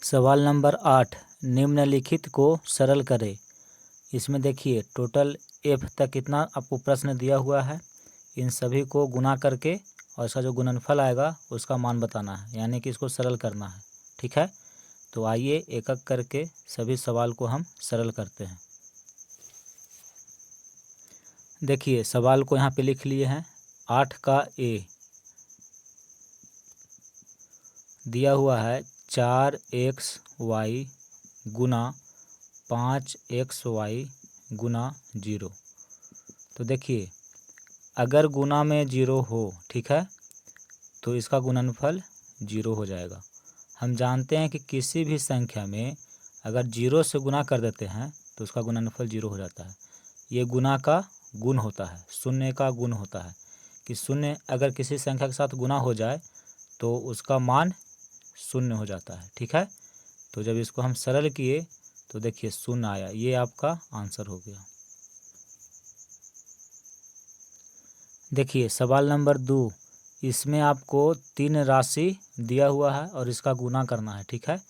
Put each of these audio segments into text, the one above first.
सवाल नंबर 8, निम्नलिखित को सरल करें। इसमें देखिए टोटल f तक कितना आपको प्रश्न दिया हुआ है। इन सभी को गुना करके और इसका जो गुणनफल आएगा उसका मान बताना है, यानी कि इसको सरल करना है। ठीक है, तो आइए एक एक करके सभी सवाल को हम सरल करते हैं। देखिए सवाल को यहाँ पे लिख लिए हैं। 8 का a दिया हुआ है 4xy गुना 5xy गुना 0। तो देखिए अगर गुना में 0 हो, ठीक है, तो इसका गुणनफल 0 हो जाएगा। हम जानते हैं कि किसी भी संख्या में अगर 0 से गुना कर देते हैं तो उसका गुणनफल 0 हो जाता है। ये गुना का गुण होता है, शून्य का गुण होता है कि शून्य अगर किसी संख्या के साथ गुना हो जाए तो उसका मान शून्य हो जाता है। ठीक है, तो जब इसको हम सरल किए तो देखिए शून्य आया, ये आपका आंसर हो गया। देखिए सवाल नंबर 2, इसमें आपको 3 राशि दिया हुआ है और इसका गुना करना है। ठीक है,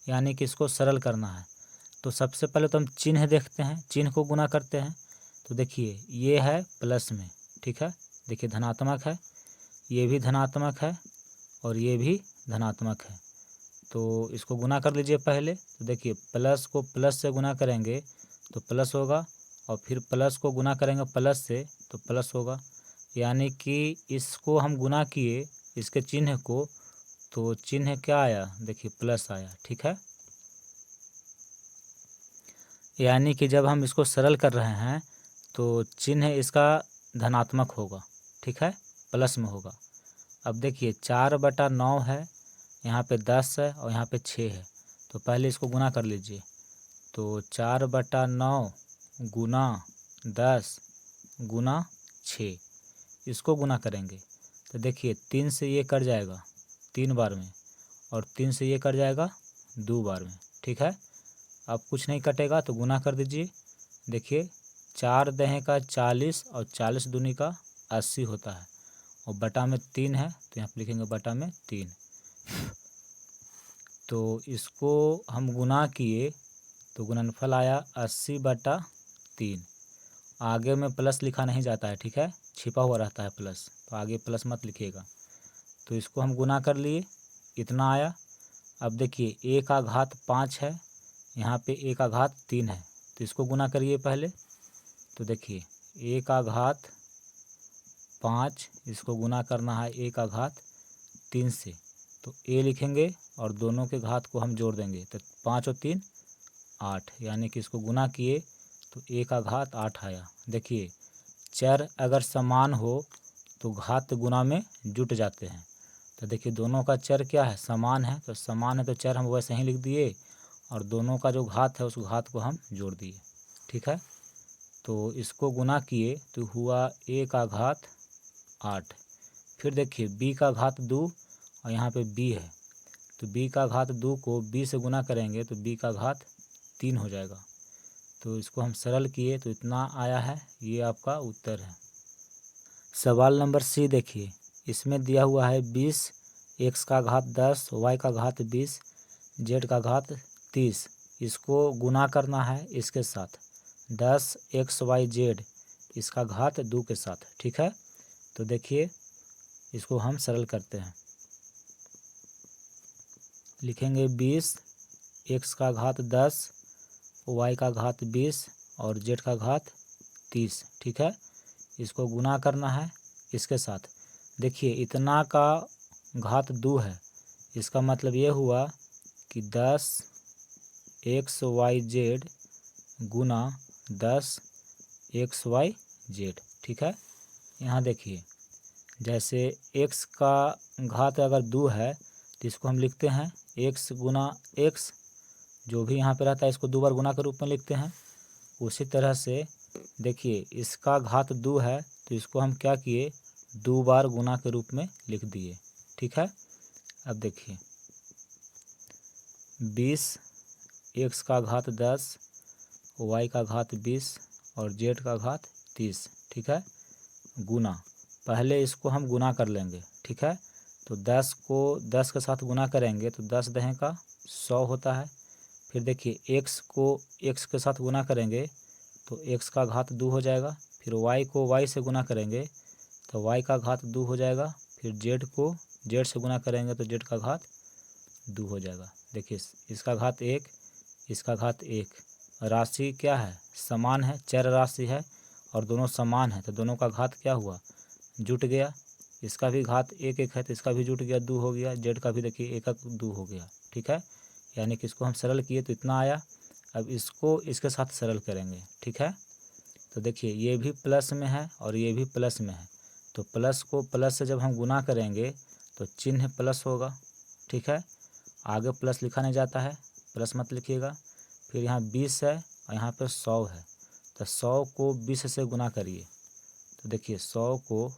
यानी कि इसको सरल करना है। तो सबसे पहले तो हम चिन्ह देखते हैं, चिन्ह को गुना करते हैं। तो देखिए ये है प्लस में, ठीक है, देखिए धनात्मक है, ये भी धनात्मक है और ये भी धनात्मक है। तो इसको गुना कर लीजिए पहले। तो देखिए प्लस को प्लस से गुना करेंगे तो प्लस होगा, और फिर प्लस को गुना करेंगे प्लस से तो प्लस होगा, यानी कि इसको हम गुना किए इसके चिन्ह को, तो चिन्ह क्या आया, देखिए प्लस आया। ठीक है, यानी कि जब हम इसको सरल कर रहे हैं तो चिन्ह इसका धनात्मक होगा। ठीक है, प्लस में होगा। अब देखिए 4/9 है, यहाँ पे 10 है और यहाँ पे 6 है। तो पहले इसको गुना कर लीजिए। तो 4/9 गुना 10 गुना 6, इसको गुना करेंगे तो देखिए 3 से ये कट जाएगा 3 बार में, और 3 से ये कट जाएगा 2 बार में। ठीक है, अब कुछ नहीं कटेगा तो गुना कर दीजिए। देखिए 4 दहें का 40 और 40 दूनी का 80 होता है, और बटा में 3 है तो यहाँ पर लिखेंगे बटा में 3। तो इसको हम गुना किए तो गुणनफल आया 80/3। आगे में प्लस लिखा नहीं जाता है, ठीक है, छिपा हुआ रहता है प्लस, तो आगे प्लस मत लिखिएगा। तो इसको हम गुना कर लिए, इतना आया। अब देखिए a का घात 5 है, यहाँ पे a का घात 3 है, तो इसको गुना करिए पहले। तो देखिए a का घात 5, इसको गुना करना है a का घात 3 से, तो a लिखेंगे और दोनों के घात को हम जोड़ देंगे, तो 5 और 3 8, यानी कि इसको गुना किए तो a का घात 8 आया। देखिए चर अगर समान हो तो घात गुना में जुट जाते हैं। तो देखिए दोनों का चर क्या है, समान है, तो समान है तो चर हम वैसे ही लिख दिए, और दोनों का जो घात है उस घात को हम जोड़ दिए। ठीक है, तो इसको गुना किए तो हुआ a का घात 8। फिर देखिए b का घात 2 और यहाँ पे b है, तो b का घात 2 को b से गुना करेंगे तो b का घात 3 हो जाएगा। तो इसको हम सरल किए तो इतना आया है, ये आपका उत्तर है। सवाल नंबर सी देखिए, इसमें दिया हुआ है 20, x का घात 10, y का घात 20, z का घात 30। इसको गुना करना है इसके साथ 10xyz, इसका घात 2 के साथ। ठीक है, तो देखिए इसको हम सरल करते हैं। लिखेंगे 20, x का घात 10, y का घात 20 और z का घात 30। ठीक है, इसको गुना करना है इसके साथ। देखिए इतना का घात 2 है, इसका मतलब ये हुआ कि 10xyz गुना 10xyz। ठीक है, यहाँ देखिए जैसे x का घात अगर 2 है तो इसको हम लिखते हैं x गुना x, जो भी यहाँ पे रहता है इसको 2 बार गुना के रूप में लिखते हैं। उसी तरह से देखिए इसका घात 2 है तो इसको हम क्या किए, 2 बार गुना के रूप में लिख दिए। ठीक है, अब देखिए 20, x का घात 10, y का घात 20 और z का घात 30। ठीक है, गुना, पहले इसको हम गुना कर लेंगे। ठीक है, तो 10 को 10 के साथ गुना करेंगे तो 10 दहें का 100 होता है। फिर देखिए x को x के साथ गुना करेंगे तो x का घात 2 हो जाएगा। फिर y को y से गुना करेंगे तो y का घात 2 हो जाएगा। फिर z को z से गुना करेंगे तो z का घात 2 हो जाएगा। देखिए इसका घात 1, इसका घात 1। राशि क्या है? समान है, चर राशि है और दोनों समान है तो दोनों का घात क्या हुआ? जुट गया। इसका भी घात 1 1 है तो इसका भी जुट गया, 2 हो गया। जेड का भी देखिए 1 1 2 हो गया। ठीक है, यानी कि इसको हम सरल किए तो इतना आया। अब इसको इसके साथ सरल करेंगे। ठीक है, तो देखिए ये भी प्लस में है और ये भी प्लस में है तो प्लस को प्लस से जब हम गुना करेंगे तो चिन्ह प्लस होगा। ठीक है, आगे प्लस लिखा नहीं जाता है, प्लस मत लिखिएगा। फिर यहाँ 20 है और यहाँ पे 100 है तो 100 को 20 से गुना करिए तो देखिए 100 को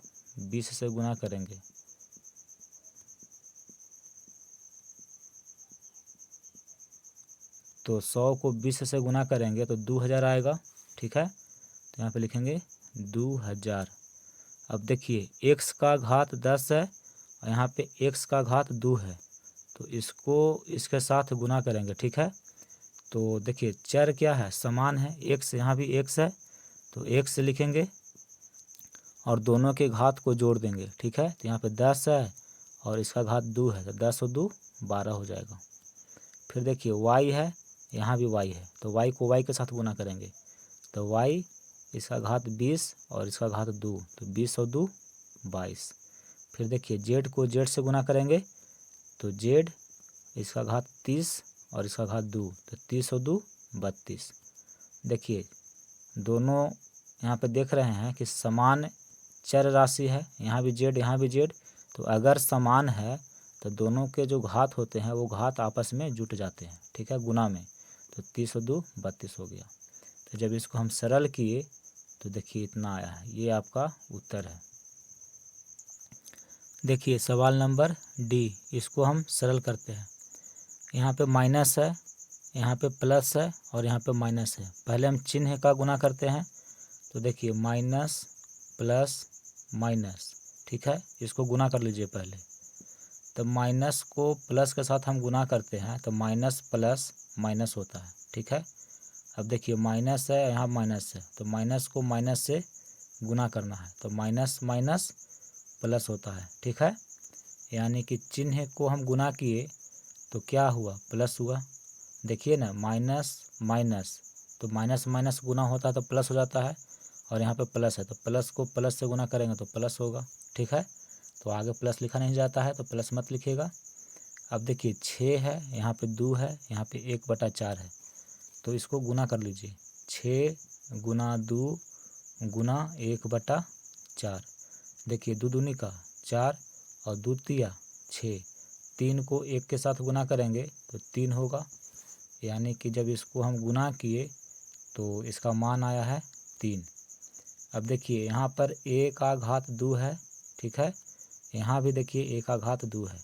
20 से गुना करेंगे तो 100 को 20 से गुना करेंगे तो 2000 आएगा। ठीक है, तो यहाँ पे लिखेंगे 2000। अब देखिए x का घात 10 है और यहाँ पे x का घात 2 है तो इसको इसके साथ गुना करेंगे। ठीक है, तो देखिए चर क्या है? समान है, x यहाँ भी x है तो x लिखेंगे और दोनों के घात को जोड़ देंगे। ठीक है, तो यहाँ पे 10 है और इसका घात 2 है तो 10 और 2 12 हो जाएगा। फिर देखिए y है, यहाँ भी y है तो y को y के साथ गुना करेंगे तो y इसका घात 20 और इसका घात 2 तो 20 और 2 22। फिर देखिए z को z से गुना करेंगे तो z इसका घात 30 और इसका घात 2 तो 30 और 2 32। देखिए दोनों यहाँ पे देख रहे हैं कि समान चर राशि है, यहाँ भी z यहाँ भी z तो अगर समान है तो दोनों के जो घात होते हैं वो घात आपस में जुट जाते हैं। ठीक है, गुना में तो 30 और 2 32 हो गया। तो जब इसको हम सरल किए तो देखिए इतना आया है, ये आपका उत्तर है। देखिए सवाल नंबर डी, इसको हम सरल करते हैं। यहाँ पे माइनस है, यहाँ पे प्लस है और यहाँ पे माइनस है। पहले हम चिन्ह का गुना करते हैं तो देखिए माइनस प्लस माइनस। ठीक है, इसको गुना कर लीजिए पहले। तो माइनस को प्लस के साथ हम गुना करते हैं तो माइनस प्लस माइनस होता है। ठीक है, अब देखिए माइनस है, यहाँ माइनस है तो माइनस को माइनस से गुना करना है तो माइनस माइनस प्लस होता है। ठीक है, यानी कि चिन्ह को हम गुना किए तो क्या हुआ? प्लस हुआ। देखिए ना, माइनस माइनस तो माइनस माइनस गुना होता है तो प्लस हो जाता है और यहाँ पे प्लस है तो प्लस को प्लस से गुना करेंगे तो प्लस होगा। ठीक है, तो आगे प्लस लिखा नहीं जाता है तो प्लस मत लिखिएगा। अब देखिए 6 है, यहाँ पे 2 है, यहाँ पे 1/4 है तो इसको गुना कर लीजिए। 6 गुना 2 गुना 1/4। देखिए 2 दूनी का 4 और 2 तिया 6। 3 को 1 के साथ गुना करेंगे तो 3 होगा, यानी कि जब इसको हम गुना किए तो इसका मान आया है 3। अब देखिए यहाँ पर a का घात 2 है। ठीक है, यहाँ भी देखिए a का घात 2 है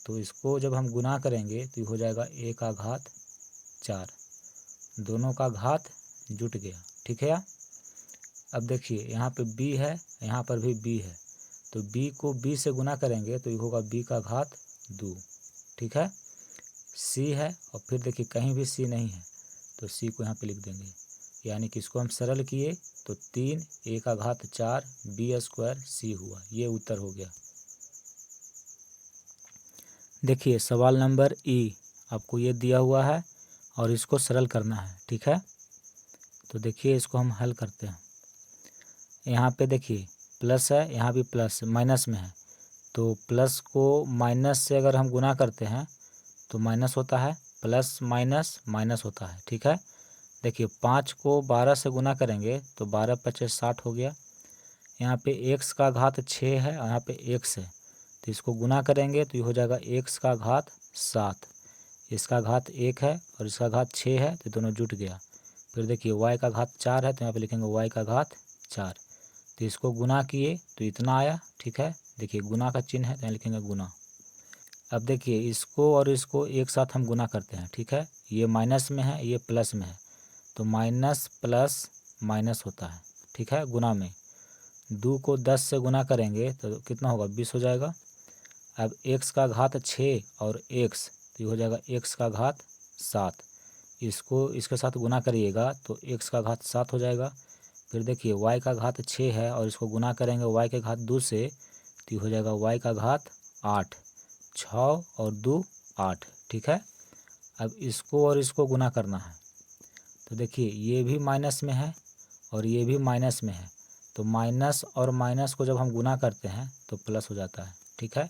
तो इसको जब हम गुना करेंगे तो हो जाएगा a का घात 4। दोनों का घात जुट गया। ठीक है, अब देखिए यहाँ पे b है, यहाँ पर भी b है तो b को b से गुना करेंगे तो ये होगा b का घात 2। ठीक है, c है और फिर देखिए कहीं भी c नहीं है तो c को यहाँ पे लिख देंगे, यानी कि इसको हम सरल किए तो 3 a का घात 4 b² c हुआ। ये उत्तर हो गया। देखिए सवाल नंबर ई, आपको ये दिया हुआ है और इसको सरल करना है। ठीक है, तो देखिए इसको हम हल करते हैं। यहाँ पे देखिए प्लस है, यहाँ भी प्लस माइनस में है तो प्लस को माइनस से अगर हम गुना करते हैं तो माइनस होता है, प्लस माइनस माइनस होता है। ठीक है, देखिए 5 को 12 से गुना करेंगे तो 12 × 5 = 60 हो गया। यहाँ पे x का घात 6 है और यहाँ पे x है तो इसको गुना करेंगे तो ये हो जाएगा x का घात 7। इसका घात 1 है और इसका घात 6 है तो दोनों जुट गया। फिर देखिए y का घात 4 है तो यहाँ पे लिखेंगे y का घात 4। तो इसको गुना किए तो इतना आया। ठीक है, देखिए गुना का चिन्ह है तो यहाँ लिखेंगे गुना। अब देखिए इसको और इसको एक साथ हम गुना करते हैं। ठीक है, ये माइनस में है, ये प्लस में है तो माइनस प्लस माइनस होता है। ठीक है, गुना में 2 को 10 से गुना करेंगे तो कितना होगा? 20 हो जाएगा। अब x का घात 6 और x, तो ये हो जाएगा x का घात 7। इसको इसके साथ गुना करिएगा तो x का घात 7 हो जाएगा। फिर देखिए y का घात 6 है और इसको गुना करेंगे y के घात 2 से, तो ये हो जाएगा y का घात 8। 6 और 2 8, ठीक है। अब इसको और इसको गुना करना है, तो देखिए ये भी माइनस में है और ये भी माइनस में है, तो माइनस और माइनस को जब हम गुना करते हैं तो प्लस हो जाता है, ठीक है।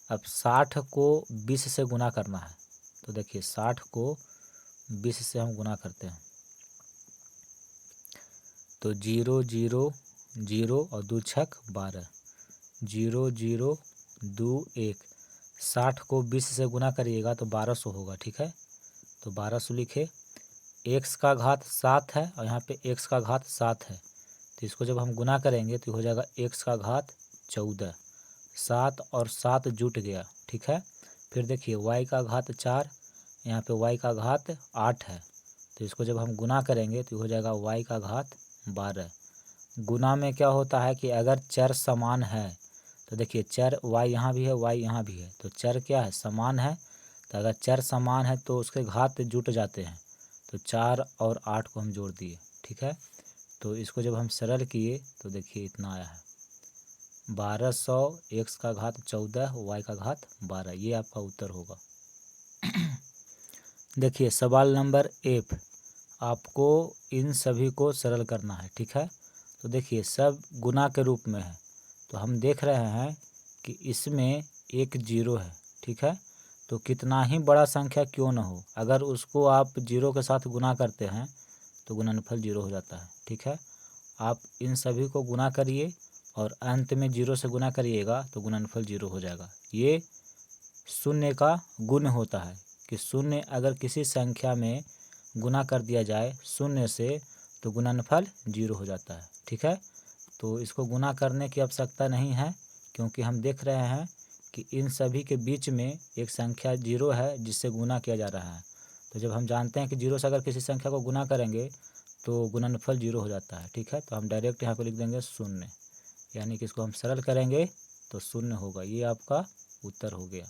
अब 60 को 20 से गुना करना है, तो देखिए 60 को 20 से हम गुना करते हैं, तो 0 0 0 और 2 छक 12, 0 0 2 1। 60 को 20 से गुना करिएगा तो 1200 होगा, ठीक है। तो 1200 लिखे। x का घात 7 है और यहाँ पे x का घात 7 है, तो इसको जब हम गुना करेंगे तो हो जाएगा x का घात 14। 7 और 7 जुट गया, ठीक है। फिर देखिए y का घात 4, यहाँ पे y का घात 8 है, तो इसको जब हम गुना करेंगे तो हो जाएगा y का घात 12। गुना में क्या होता है कि अगर चर समान है, तो देखिए चर y यहाँ भी है y यहाँ भी है, तो चर क्या है, समान है। तो अगर चर समान है तो उसके घात जुट जाते हैं, तो 4 और 8 को हम जोड़ दिए, ठीक है। तो इसको जब हम सरल किए तो देखिए इतना आया है 1200, x का घात 14, y का घात 12, ये आपका उत्तर होगा। देखिए सवाल नंबर F, आपको इन सभी को सरल करना है, ठीक है। तो देखिए सब गुना के रूप में है, तो हम देख रहे हैं कि इसमें एक जीरो है, ठीक है। तो कितना ही बड़ा संख्या क्यों न हो, अगर उसको आप जीरो के साथ गुना करते हैं तो गुणनफल जीरो हो जाता है, ठीक है। आप इन सभी को गुना करिए और अंत में जीरो से गुना करिएगा तो गुणनफल जीरो हो जाएगा। ये शून्य का गुण होता है कि शून्य अगर किसी संख्या में गुना कर दिया जाए शून्य से तो गुणनफल जीरो हो जाता है, ठीक है। तो इसको गुना करने की आवश्यकता नहीं है, क्योंकि हम देख रहे हैं कि इन सभी के बीच में एक संख्या जीरो है जिससे गुना किया जा रहा है। तो जब हम जानते हैं कि जीरो से अगर किसी संख्या को गुना करेंगे तो गुणनफल जीरो हो जाता है, ठीक है। तो हम डायरेक्ट यहाँ पर लिख देंगे शून्य, यानी कि इसको हम सरल करेंगे तो शून्य होगा। ये आपका उत्तर हो गया।